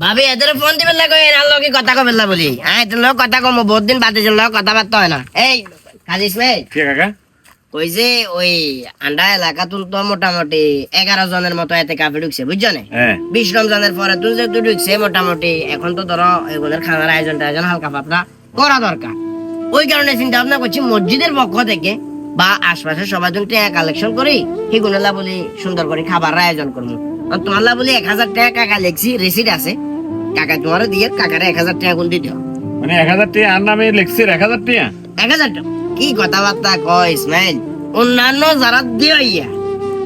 ভাবি এদের ফোন দিবেন না কই এর লগে কথা কবেন না বলি এদের লগে কথা কম বহুত দিন বাদে জন্য কথাবার্তা হয় না এই কাজী ইসমাইল কে কাকা ওই যে ওই আন্ডা এলাকা তুল তো মোটামুটি 11 জনের মতো এতে কাফে ঢুকছে বুঝছো না হ্যাঁ 20 রমজানের পরে তুই যে তুই ঢুকছে মোটামুটি এখন তো ধরো এগুলোর খানার আয়োজন হালকা পাতলা করা দরকার ওই কারণে চিন্তা ভাবনা করছি মসজিদের পক্ষ থেকে বা আশপাশের সবার জন্য টাকা কালেকশন করি হিগুনেলা বলি সুন্দর করে খাবার আয়োজন করবো তোমার বলি 1000 টাকা কাকা লেখছি রিসিট আছে কাকা তোমার দিয়ে কাকারে 1000 টাকা গুণ দিতে হবে মানে 1000 টাকা আর নামে লিখছে 1000 টাকা 1000 টাকা কি কথাবার্তা কয় ইসমাইল অন্যান্য যারা দিয়ে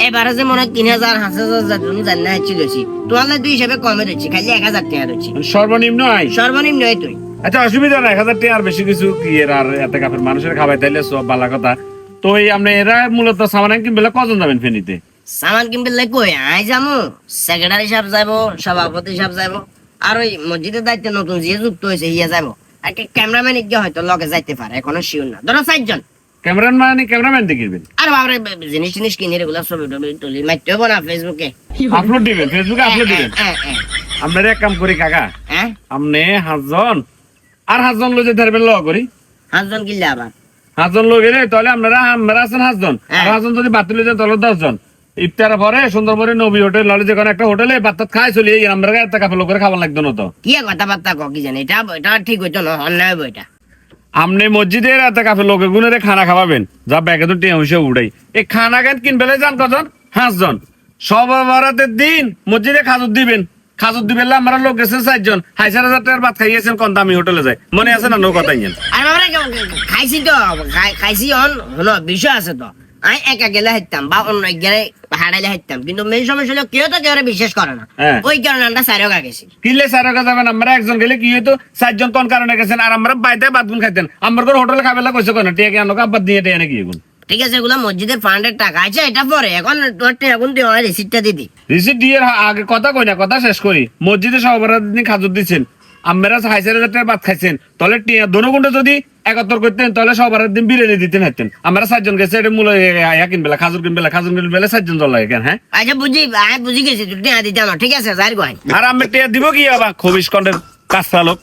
এবারে যে মনে 3000 5000 তুমি জানি না ছিলছি তোমার দুই হিসাবে কমে দিচ্ছি খালি 1000 টাকা দিচ্ছি মানে সর্বনিম্ন আয় সর্বনিম্ন তুই আচ্ছা অসুবিধা নাই 1000 টাকা আর বেশি কিছু কি এর আর এত কাফের মানুষের খাবাই তাইলে সব ভালো কথা তো এই আপনি এরা মূলত সামান কিনবেলা কজন যাবেন ফেনীতে সামান কিনবে কই আই যামু সেক্রেটারি সাহেব যাবো সভাপতি সাহেব যাবো আর ওই মসজিদের দায়িত্বে নতুন যে যুক্ত হয়েছে ইয়ে যাবো আর ক্যামেরাম্যান গিয়ে হয়তো লগে যাইতে পারে এখনো শিওর না ধরো 4 জন ক্যামেরাম্যান দেখিবেন আর বাবারে জিনিস কিনে রেগুলার ছবি টবি তুলি মাইতে হবো না ফেসবুকে আপলোড দিবেন ফেসবুকে আপলোড দিবেন আমরা এক কাম করি কাকা হ্যাঁ আপনি 5 জন আর 5 জন লই যেতে পারবেন ল করি 5 জন কিনলে আবার 5 জন লোক গেলে তাহলে আমরা আছেন 5 জন আর 5 জন যদি বাতিল হয়ে যায় তাহলে 10 জন ইফতার পরে সুন্দর করে নবী হোটেল ললে যে কোনো একটা হোটেলে ভাত খাই চলি এই আমরা একটা কাপড় লোক করে খাবার লাগতো না তো কি কথাবার্তা কি জানি এটা ঠিক হইতো না অন্যায় হইব এটা আপনি মসজিদের এত কাপড় লোকে গুণের খানা খাওয়াবেন যা ব্যাগে তো টিয়া হিসেবে উড়াই এই খানা কেন কিনবেলে যান কজন 5 জন সব বরাতের দিন মসজিদে খাজুর দিবেন খাজুর দিবেন আমরা লোক গেছেন 4 জন 5000 টাকার ভাত খাইয়েছেন কোন দামি হোটেলে যায় মনে আছে না নো কথাই নেন আর বাবারে খাইছি তো খাইছি হলো বিষয় আছে তো আমি একা গেলে হাইতাম বা অন্য গেলে হারাইলে হাইতাম কিন্তু মেন সমস্যা হলো কেউ তো কেউ বিশ্বাস করে না ওই কারণে আমরা সাইরকা গেছি কিলে সাইরকা যাবেন আমরা একজন গেলে কি হইতো 4 জন কোন কারণে গেছেন আর আমরা বাইতে বাদগুন খাইতেন আমরা তো হোটেলে খাবেলা কইছে কোন টিয়া কেন আব্বা দিয়ে টিয়া নাকি এগুন ঠিক আছে এগুলো মসজিদের ফান্ডের টাকা আছে এটা পরে এখন তোর টাকা গুণ দিয়ে রিসিটটা দিদি রিসিট দিয়ে আগে কথা কই না কথা শেষ করি মসজিদে সবার দিন খাজুর দিচ্ছেন আমরা 5000 টাকার ভাত খাইছেন তাহলে টিয়া দোনো গুণটা যদি 71 করতেন তাহলে সবার দিন বিরিয়ানি দিতেন হাতেন আমরা 4 জন গেছে এটা মূল কিনবেলা খাজুর কিনবেলা 4 জন লাগে কেন হ্যাঁ আচ্ছা বুঝি গেছি তুই টিয়া দিতে না ঠিক আছে যাই গো আর আমি টিয়া দিব কি আবার খবিস কন্ডের কাঁচা লোক